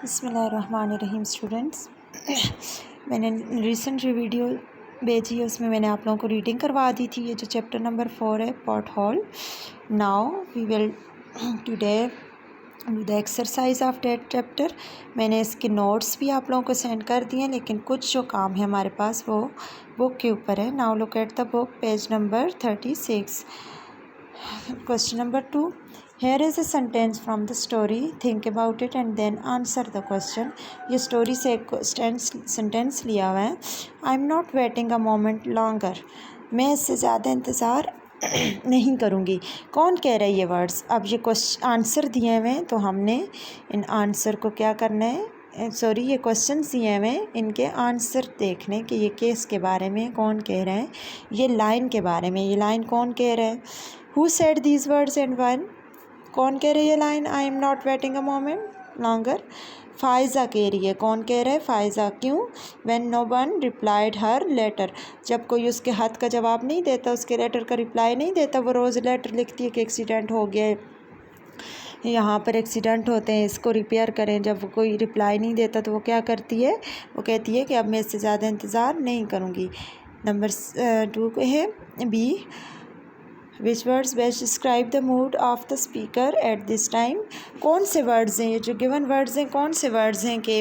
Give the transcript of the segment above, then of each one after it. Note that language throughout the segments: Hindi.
बिस्मिल्लाहिर्रहमानिर्रहीम स्टूडेंट्स। मैंने रिसेंट जो वीडियो भेजी है उसमें मैंने आप लोगों को रीडिंग करवा दी थी। ये जो चैप्टर नंबर 4 है pot hole. Now we will today the exercise of that chapter. मैंने इसके नोट्स भी आप लोगों को सेंड कर दिए हैं, लेकिन कुछ जो काम है हमारे पास वो बुक के ऊपर है। Now look at the book, page number 36। Question number 2. Here is a sentence from the story. Think about it and then answer the question. ये स्टोरी से एक सेंटेंस लिया हुआ है। I am not waiting a moment longer. मैं इससे ज़्यादा इंतज़ार नहीं करूँगी। कौन कह रहा है ये वर्ड्स? अब ये क्वेश्चन आंसर दिए हुए हैं, तो हमने इन आंसर को क्या करना है, ये क्वेश्चन दिए हुए हैं, इनके आंसर देखने कि ये केस के बारे में कौन कह रहा है, ये लाइन के बारे में, ये लाइन कौन कह रहा है। Who said these words and when? कौन कह रही है line I am not waiting a moment longer? Faiza कह रही है। कौन कह रहा है? फ़ायज़ा। क्यों? When no one replied her letter. जब कोई उसके हाथ का जवाब नहीं देता, उसके लेटर का रिप्लाई नहीं देता, वो रोज़ लेटर लिखती है कि एक्सीडेंट हो गया है, यहाँ पर एक्सीडेंट होते हैं, इसको रिपेयर करें। जब वो कोई रिप्लाई नहीं देता तो वो क्या करती है? वो कहती है कि अब मैं इससे ज़्यादा इंतज़ार नहीं करूँगी। नंबर 2 है B. Which words best describe the mood of the speaker at this time? कौन से वर्ड्स हैं, ये जो गिवन वर्ड्स हैं, कौन से वर्ड्स हैं कि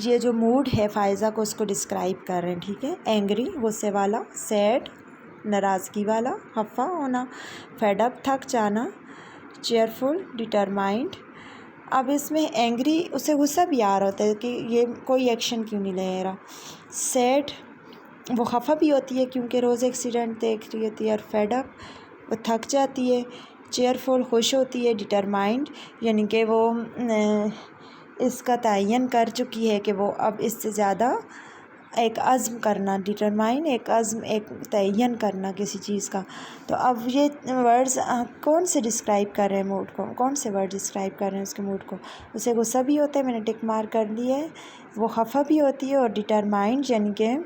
ये जो मूड है फ़ायज़ा को उसको डिस्क्राइब कर रहे हैं। ठीक है। एंग्री, गुस्से वाला, सैड, नाराज़गी वाला, खफा होना, फेडअप, थक जाना, चेयरफुल, डिटरमाइंड। अब इसमें एंग्री, उसे गुस्सा भी आ रहा होता है कि ये कोई एक्शन क्यों नहीं ले रहा। सैड, वो खफा भी होती है क्योंकि रोज़ एक्सीडेंट देख रही होती है। और फेडअप, वो थक जाती है। चेयरफुल, खुश होती है। डिटरमाइंड, यानी कि वो इसका तयन कर चुकी है कि वो अब इससे ज़्यादा एक अज़्म करना। डिटरमाइन, एक अज़्म, एक तयन करना किसी चीज़ का। तो अब ये वर्ड्स कौन से डिस्क्राइब कर रहे हैं मूड को? कौन से वर्ड डिस्क्राइब कर रहे हैं उसके मूड को? उसे गुस्सा भी होता है, मैंने टिक मार कर लिया है। वो खफा भी होती है। और डिटरमाइंड यानी कि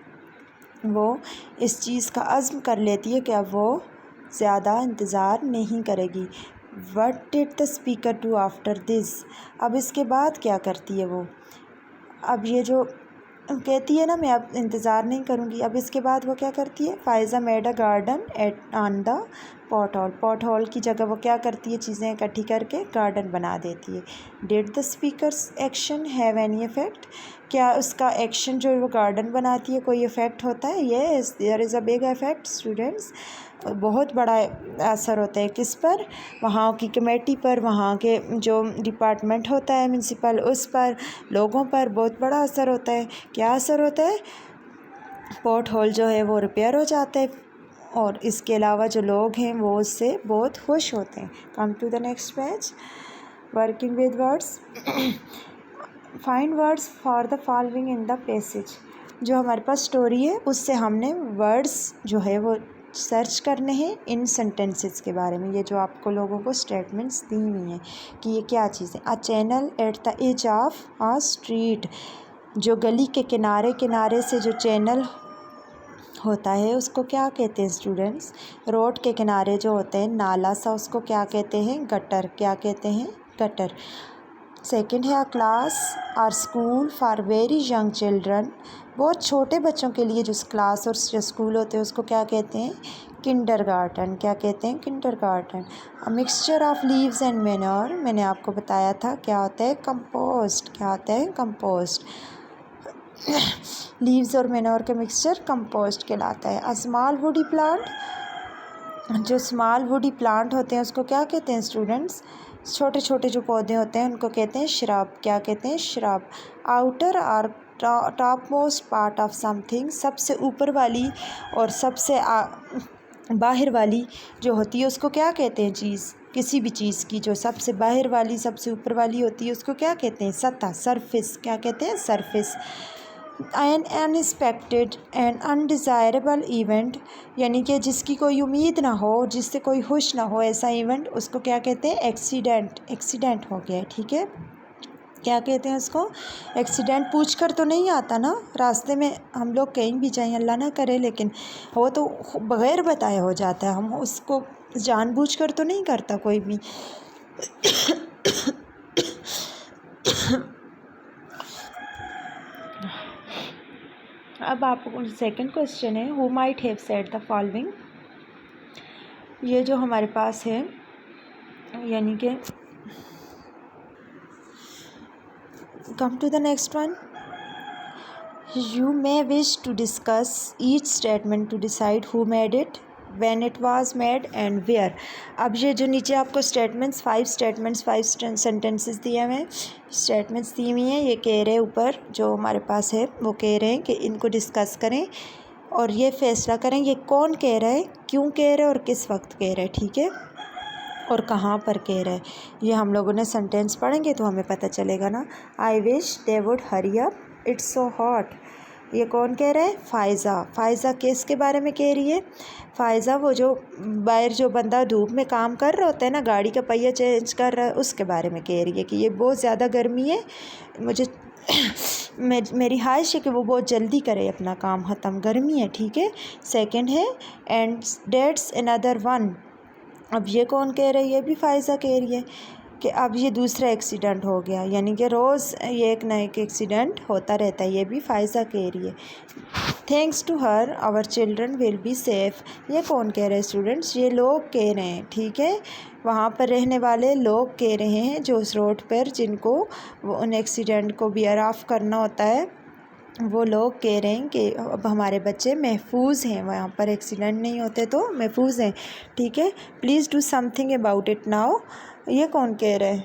वो इस चीज़ का अज़्म कर लेती है कि अब वो ज़्यादा इंतज़ार नहीं करेगी। What did the speaker do after this? अब इसके बाद क्या करती है वो? अब ये जो कहती है ना मैं अब इंतज़ार नहीं करूँगी, अब इसके बाद वो क्या करती है? Faiza made a garden eight on the pot hall. Pot hall की जगह वो क्या करती है? चीज़ें इकट्ठी करके गार्डन बना देती है। Did the speakers action have any effect? क्या उसका एक्शन जो वो गार्डन बनाती है कोई इफ़ेक्ट होता है? Yes, there is a big effect students. बहुत बड़ा असर होता है। किस पर? वहाँ की कमेटी पर, वहाँ के जो डिपार्टमेंट होता है म्यूनसिपल, उस पर, लोगों पर बहुत बड़ा असर होता है। क्या असर होता है? पॉट होल जो है वो रिपेयर हो जाता है, और इसके अलावा जो लोग हैं वो उससे बहुत खुश होते हैं। Come to the next page, working with words. Find words for the following in the passage. जो हमारे पास स्टोरी है उससे हमने वर्ड्स जो है वो सर्च करने हैं इन सेंटेंसेस के बारे में। ये जो आपको लोगों को स्टेटमेंट्स दी हुई हैं कि ये क्या चीज़ है। A channel at the edge of a street, जो गली के किनारे किनारे से जो चैनल होता है उसको क्या कहते हैं स्टूडेंट्स? रोड के किनारे जो होते हैं नाला सा, उसको क्या कहते हैं? गटर। क्या कहते हैं? गटर। सेकेंड है अ क्लास और school for very young children, बहुत छोटे बच्चों के लिए जो क्लास और स्कूल होते हैं उसको क्या कहते हैं? किंडरगार्टन। क्या कहते हैं? Kindergarten. A mixture of leaves and manure, मैंने आपको बताया था क्या होता है? कंपोस्ट। क्या होता है? कंपोस्ट। लीव्स और मैन्योर का मिक्सचर कंपोस्ट कहलाता है। अ स्मॉल वुडी प्लांट, जो स्मॉल वुडी प्लांट होते हैं उसको क्या कहते हैं स्टूडेंट्स? छोटे छोटे जो पौधे होते हैं उनको कहते हैं श्रब। क्या कहते हैं? श्रब। आउटर और top most part of something, सबसे ऊपर वाली और सबसे बाहर वाली जो होती है उसको क्या कहते हैं? चीज़, किसी भी चीज़ की जो सबसे बाहर वाली सबसे ऊपर वाली होती है उसको क्या कहते हैं? सतह, सरफेस। क्या कहते हैं? Surface. N unexpected and undesirable event, यानी कि जिसकी कोई उम्मीद ना हो, जिससे कोई खुश ना हो, ऐसा इवेंट उसको क्या कहते हैं? एक्सीडेंट। एक्सीडेंट हो गया है। ठीक है। क्या कहते हैं उसको? एक्सीडेंट। पूछ कर तो नहीं आता ना, रास्ते में हम लोग कहीं भी जाएं, अल्लाह ना करे, लेकिन वो तो बग़ैर बताए हो जाता है, हम उसको जानबूझ कर तो नहीं करता कोई भी। अब आपको सेकंड क्वेश्चन है, who might have said the following. ये जो हमारे पास है, यानी कि come to the next one. You may wish to discuss each statement to decide who made it, when it was made and where। अब ये जो नीचे आपको स्टेटमेंट्स, 5 सेंटेंसेस दिए हुए हैं, स्टेटमेंट्स दी हुई हैं, ये कह रहे हैं ऊपर जो हमारे पास है, वो कह रहे हैं कि इनको डिस्कस करें और ये फैसला करें ये कौन कह रहा है, क्यों कह रहा है और किस वक्त कह रहा है, ठीक है, और कहाँ पर कह रहा है। ये हम लोगों ने सेंटेंस पढ़ेंगे तो हमें पता चलेगा ना। I wish they would hurry up, it's so hot. ये कौन कह रहा है? फ़ायज़ा। फ़ायज़ा किसके बारे में कह रही है? फ़ायज़ा वो जो बाहर जो बंदा धूप में काम कर रहा होता है ना, गाड़ी का पहिया चेंज कर रहा है, उसके बारे में कह रही है कि ये बहुत ज़्यादा गर्मी है, मुझे मेरी ख्वाहिश है कि वो बहुत जल्दी करे अपना काम ख़त्म, गर्मी है, ठीक है। सेकंड है एंड डेट्स अनदर वन। अब ये कौन कह रही है? भी फ़ायज़ा कह रही है कि अब ये दूसरा एक्सीडेंट हो गया, यानी कि रोज़ ये एक ना एक एक्सीडेंट होता रहता है, ये भी फ़ायज़ा कह रही है। Thanks to her our children will be safe. ये कौन कह रहे हैं स्टूडेंट्स? ये लोग कह रहे हैं, ठीक है, वहाँ पर रहने वाले लोग कह रहे हैं जो उस रोड पर जिनको वो उन एक्सीडेंट को बियर ऑफ करना होता है, वो लोग कह रहे हैं कि अब हमारे बच्चे महफूज हैं, वहाँ पर एक्सीडेंट नहीं होते तो महफूज हैं, ठीक है। Please do something about it now. ये कौन कह रहे हैं?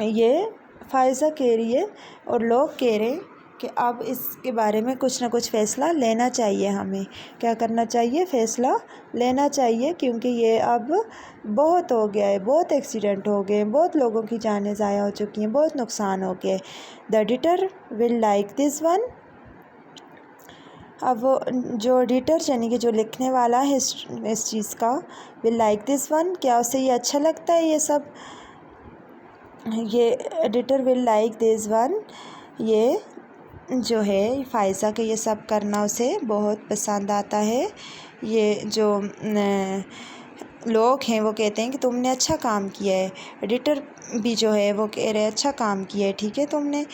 ये फ़ायज़ा कह रही है और लोग कह रहे हैं कि अब इसके बारे में कुछ ना कुछ फ़ैसला लेना चाहिए, हमें क्या करना चाहिए? फ़ैसला लेना चाहिए, क्योंकि ये अब बहुत हो गया है, बहुत एक्सीडेंट हो गए हैं, बहुत लोगों की जानें ज़ाया हो चुकी हैं, बहुत नुकसान हो गया है। The editor will like this one. अब जो एडिटर यानी कि जो लिखने वाला है इस चीज़ का, विल लाइक दिस वन, क्या उसे ये अच्छा लगता है ये सब? ये editor will like this one, ये जो है फ़ायज़ा के ये सब करना उसे बहुत पसंद आता है। ये जो लोग हैं वो कहते हैं कि तुमने अच्छा काम किया है। एडिटर भी जो है वो कह रहे हैं अच्छा काम किया है, ठीक है तुमने,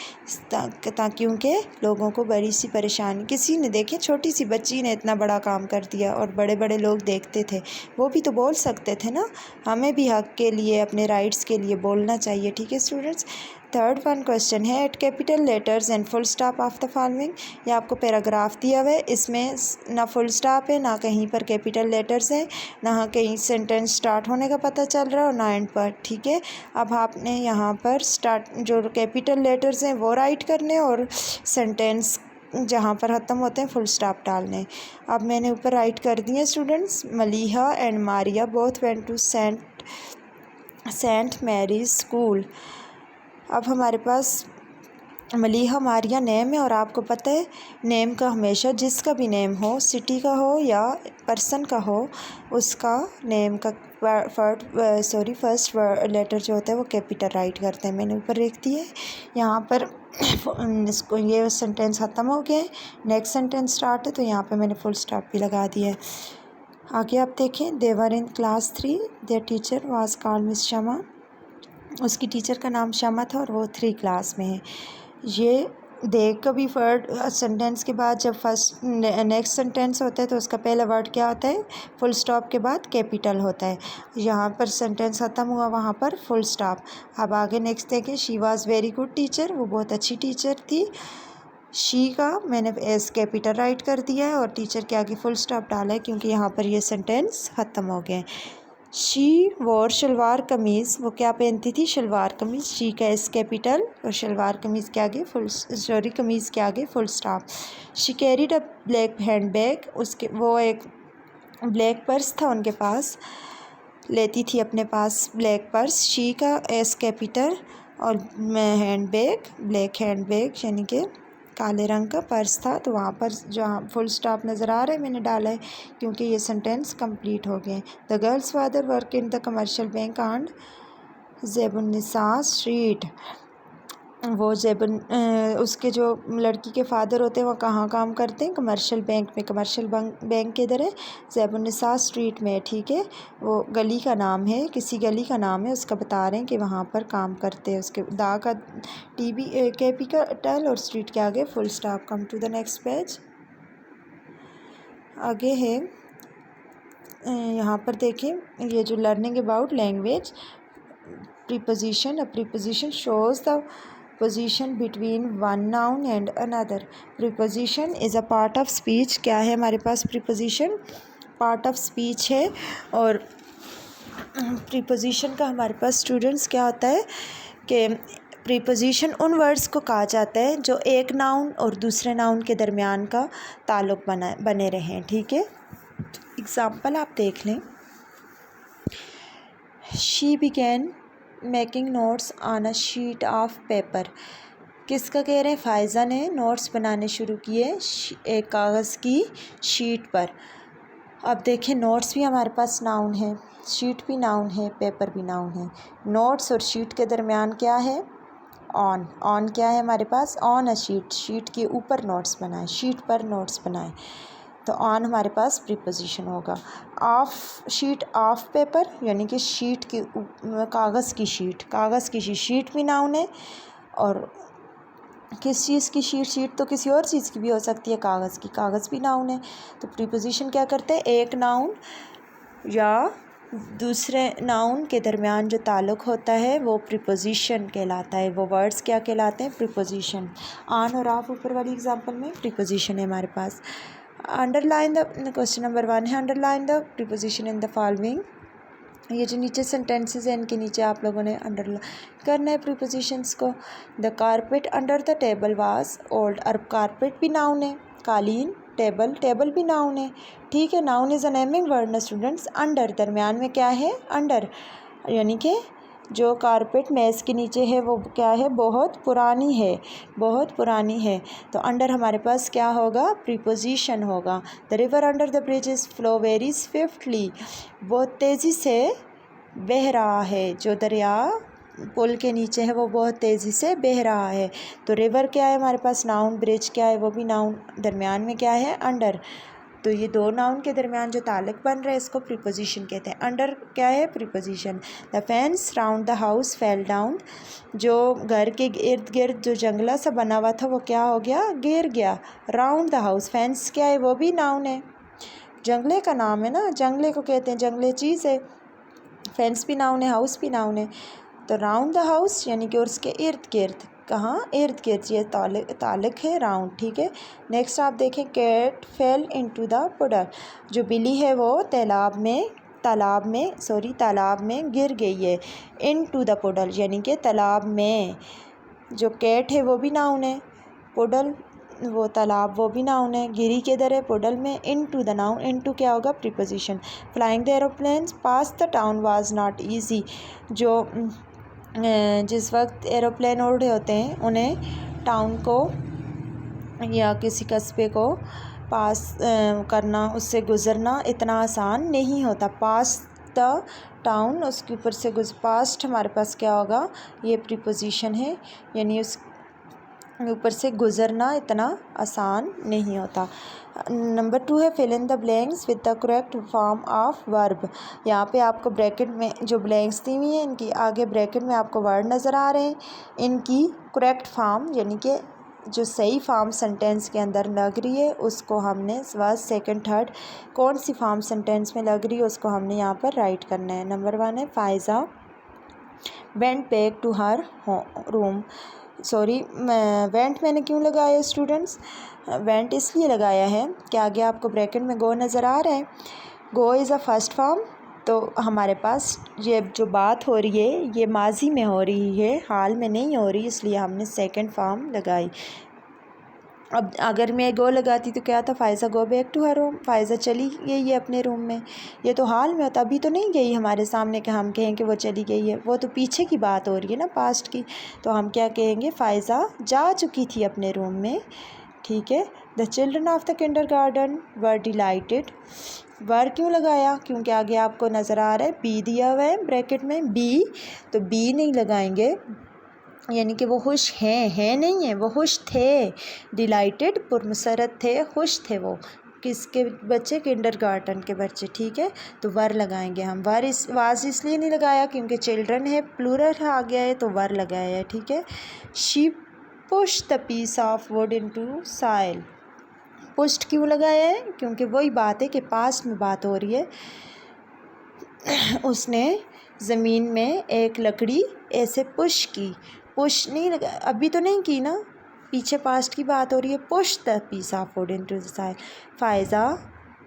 क्योंकि लोगों को बड़ी सी परेशानी, किसी ने देखे छोटी सी बच्ची ने इतना बड़ा काम कर दिया और बड़े बड़े लोग देखते थे, वो भी तो बोल सकते थे ना। हमें भी हक़ के लिए, अपने राइट्स के लिए बोलना चाहिए, ठीक है स्टूडेंट्स। थर्ड वन क्वेश्चन है at capital letters and full stop of the following. ये आपको पैराग्राफ दिया हुआ है, इसमें ना फुल स्टॉप है, ना कहीं पर कैपिटल लेटर्स है, ना कहीं सेंटेंस स्टार्ट होने का पता चल रहा है और ना एंड पर, ठीक है। अब आपने यहाँ पर स्टार्ट जो कैपिटल लेटर्स हैं वो राइट करने और सेंटेंस जहाँ पर ख़त्म होते हैं फुल स्टॉप डालने। अब मैंने ऊपर राइट कर दिए students. Maliha and Maria both went to saint Mary's school. अब हमारे पास मलीहा मारिया नेम है और आपको पता है नेम का हमेशा, जिसका भी नेम हो, सिटी का हो या पर्सन का हो, उसका नेम का फर्स्ट लेटर जो होता है वो कैपिटल राइट करते हैं। मैंने ऊपर लिख दिया है यहाँ पर इसको, ये सेंटेंस ख़त्म हो गया है, नेक्स्ट सेंटेंस स्टार्ट है तो यहाँ पे मैंने फुल स्टॉप भी लगा दिया है। आगे आप देखें, there in class 3, their teacher was called Miss Shama. उसकी टीचर का नाम शमा था और वो 3 क्लास में है। ये देख कभी वर्ड सेंटेंस के बाद जब फर्स्ट नेक्स्ट सेंटेंस होता है तो उसका पहला वर्ड क्या होता है? फुल स्टॉप के बाद कैपिटल होता है। यहाँ पर सेंटेंस ख़त्म हुआ, वहाँ पर फुल स्टॉप। अब आगे नेक्स्ट देखें, she was very good teacher, वो बहुत अच्छी टीचर थी। शी का मैंने एस कैपिटल राइट कर दिया है और टीचर के आगे फुल स्टॉप डाला है क्योंकि यहाँ पर ये सेंटेंस ख़त्म हो गए। शी वॉर शलवार कमीज़, वो क्या पहनती थी? शलवार कमीज़। शी का एस कैपिटल और शलवार कमीज़ के आगे कमीज़ के आगे full stop. She carried a black hand bag, उसके वो एक ब्लैक पर्स था उनके पास, लेती थी अपने पास ब्लैक पर्स। शी का एस कैपिटल और hand bag, black hand bag यानी कि काले रंग का पर्स था, तो वहाँ पर जहाँ फुल स्टॉप नज़र आ रहा है मैंने डाला है क्योंकि ये सेंटेंस कंप्लीट हो गए। The girls father work in the commercial bank on Zebunnisa street. वो ज़ेबन उसके जो लड़की के फादर होते हैं वो कहाँ काम करते हैं, कमर्शियल बैंक में। कमर्शियल बैंक किधर है, ज़ेबुन्निसा स्ट्रीट में, ठीक है। वो गली का नाम है, किसी गली का नाम है, उसका बता रहे हैं कि वहाँ पर काम करते हैं। उसके दा का TB कैपिटल और स्ट्रीट के आगे full stop. Come to the next page. आगे है यहाँ पर देखें, ये जो learning about language preposition. A preposition shows the position between one noun and another. Preposition is a part of speech. क्या है हमारे पास प्रीपोजिशन, पार्ट ऑफ स्पीच है। और प्रीपोजिशन का हमारे पास स्टूडेंट्स क्या होता है कि प्रीपोजिशन उन वर्ड्स को कहा जाता है जो एक नाउन और दूसरे नाउन के दरमियान का ताल्लुक़ बने रहें, ठीक है। एग्ज़ाम्पल आप देख लें। She began making notes on a sheet of paper. किसका कह रहे हैं, फ़ायज़ा ने नोट्स बनाने शुरू किए एक कागज़ की शीट पर। अब देखें, नोट्स भी हमारे पास नाउन है, शीट भी नाउन है, पेपर भी नाउन है। नोट्स और शीट के दरमियान क्या है, ऑन। ऑन क्या है हमारे पास, ऑन अ शीट, शीट के ऊपर नोट्स बनाए, शीट पर नोट्स बनाए, तो ऑन हमारे पास प्रीपोजिशन होगा। ऑफ शीट ऑफ पेपर यानी कि शीट की कागज़ की शीट, कागज़ की शीट भी नाउन है। और किस चीज़ की शीट, शीट तो किसी और चीज़ की भी हो सकती है, कागज़ की, कागज़ भी नाउन है। तो प्रीपोजिशन क्या करते हैं, एक नाउन या दूसरे नाउन के दरमियान जो ताल्लुक़ होता है वो प्रीपोजिशन कहलाता है। वो वर्ड्स क्या कहलाते हैं, प्रीपोजिशन। ऑन और ऑफ ऊपर वाली एग्जांपल में प्रीपोजिशन है हमारे पास। अंडरलाइन द क्वेश्चन नंबर 1 है, underline the preposition in the following. ये जो नीचे सेंटेंसेस हैं इनके नीचे आप लोगों ने अंडरलाइन करना है प्रीपोजिशंस को। The carpet under the table was old. और कारपेट भी नाउन है, कालीन, टेबल, टेबल भी नाउन है, ठीक है। Noun is a naming word ना स्टूडेंट्स। अंडर दरमियान में क्या है, अंडर, यानी कि जो कारपेट मेज़ के नीचे है वो क्या है, बहुत पुरानी है, बहुत पुरानी है। तो अंडर हमारे पास क्या होगा, प्रीपोजिशन होगा। The river under the bridge is flow very swiftly. बहुत तेज़ी से बह रहा है, जो दरिया पुल के नीचे है वो बहुत तेज़ी से बह रहा है। तो रिवर क्या है हमारे पास, नाउन, ब्रिज क्या है, वो भी नाउन, दरमियान में क्या है, अंडर। तो ये दो नाउन के दरमियान जो ताल्लुक़ बन रहा है इसको प्रीपोजिशन कहते हैं। अंडर क्या है, preposition. The fence round the house fell down. जो घर के इर्द गिर्द जो जंगला सा बना हुआ था वो क्या हो गया, गिर गया। राउंड द हाउस, फेंस क्या है, वो भी नाउन है, जंगले का नाम है ना, जंगले को कहते हैं, जंगले चीज़ है। फेंस भी नाउन है, हाउस भी नाउन है। तो राउंड द हाउस यानी कि उसके इर्द गिर्द, कहाँ, इर्द गिर्द, ये ताल्लुक़ है राउंड, ठीक है। नेक्स्ट आप देखें, cat fell into the puddle. जो बिल्ली है वो तालाब में गिर गई है। इनटू द पुडल यानी कि तालाब में। जो कैट है वो भी नाउन है, पुडल वो तालाब वो भी नाउन है, गिरी किधर है, पुडल में। इनटू द नाउन, इनटू क्या होगा, preposition. Flying the aeroplanes pass the town was not easy. जो जिस वक्त एरोप्लेन उड़ रहे होते हैं उन्हें टाउन को या किसी कस्बे को पास करना, उससे गुज़रना इतना आसान नहीं होता। पास द टाउन, उसके ऊपर से पास्ट हमारे पास क्या होगा, ये प्रीपोजिशन है, यानी उस ऊपर से गुज़रना इतना आसान नहीं होता। नंबर 2 है, fill in the blanks with the correct form of verb. यहाँ पे आपको ब्रैकेट में जो ब्लैंक्स दी हुई हैं इनकी आगे ब्रैकेट में आपको वर्ड नज़र आ रहे हैं, इनकी करेक्ट फॉर्म यानी कि जो सही फॉर्म सेंटेंस के अंदर लग रही है उसको हमने फर्स्ट, सेकंड, थर्ड कौन सी फॉर्म सेंटेंस में लग रही है उसको हमने यहाँ पर राइट करना है। नंबर 1 है, Faiza went back to her room. Sorry, went मैंने क्यों लगाया स्टूडेंट्स, वेंट इसलिए लगाया है कि आगे आपको ब्रैकेट में गो नज़र आ रहा है। गो इज़ अ फर्स्ट फॉर्म, तो हमारे पास ये जो बात हो रही है ये माजी में हो रही है, हाल में नहीं हो रही, इसलिए हमने सेकंड फॉर्म लगाई। अब अगर मैं गो लगाती तो क्या था, Faiza go back to her room, Faiza चली गई है अपने रूम में। ये तो हाल में होता, अभी तो नहीं गई हमारे सामने कि हम कहें कि वो चली गई है, वो तो पीछे की बात हो रही है ना, पास्ट की। तो हम क्या कहेंगे, फ़ायज़ा जा चुकी थी अपने रूम में, ठीक है। The children of the kindergarten were delighted. Were क्यों लगाया, क्योंकि आगे आपको नज़र आ रहा है बी दिया हुआ है ब्रैकेट में, बी, तो बी नहीं लगाएंगे, यानी कि वो खुश हैं नहीं है, वो खुश थे। डिलाइटेड पुरमसरत थे, खुश थे वो। किसके बच्चे? किंडरगार्टन के बच्चे, ठीक है। तो वर लगाएंगे हम। वाज इसलिए नहीं लगाया क्योंकि चिल्ड्रन है, प्लूरल आ गया है तो वर लगाया है, ठीक है। She push the piece of wood into soil. Pushed क्यों लगाया है? क्योंकि वही बात है कि पास्ट में बात हो रही है। उसने ज़मीन में एक लकड़ी ऐसे पुश की। पुश नहीं लगा, अभी तो नहीं की ना, पीछे पास्ट की बात हो रही है। Push the piece of wood into the soil. Faiza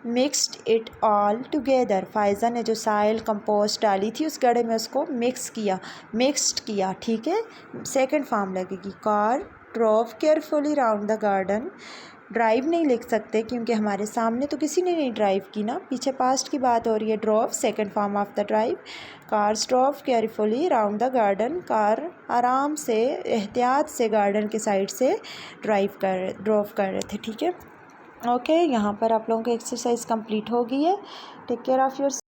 mixed it all together. Faiza ने जो साइल कंपोस्ट डाली थी उस गड्ढे में उसको मिक्सड किया, ठीक है। सेकंड फॉर्म लगेगी। Car drove carefully round the garden. Drive नहीं लिख सकते क्योंकि हमारे सामने तो किसी ने नहीं ड्राइव की ना, पीछे पास्ट की बात हो रही है। Drove second form of the drive. Cars drove carefully round the garden. Car आराम से, एहतियात से गार्डन के साइड से ड्रोव कर रहे थे, ठीक है। ओके, यहाँ पर आप लोगों की एक्सरसाइज कंप्लीट हो गई है। Take care of your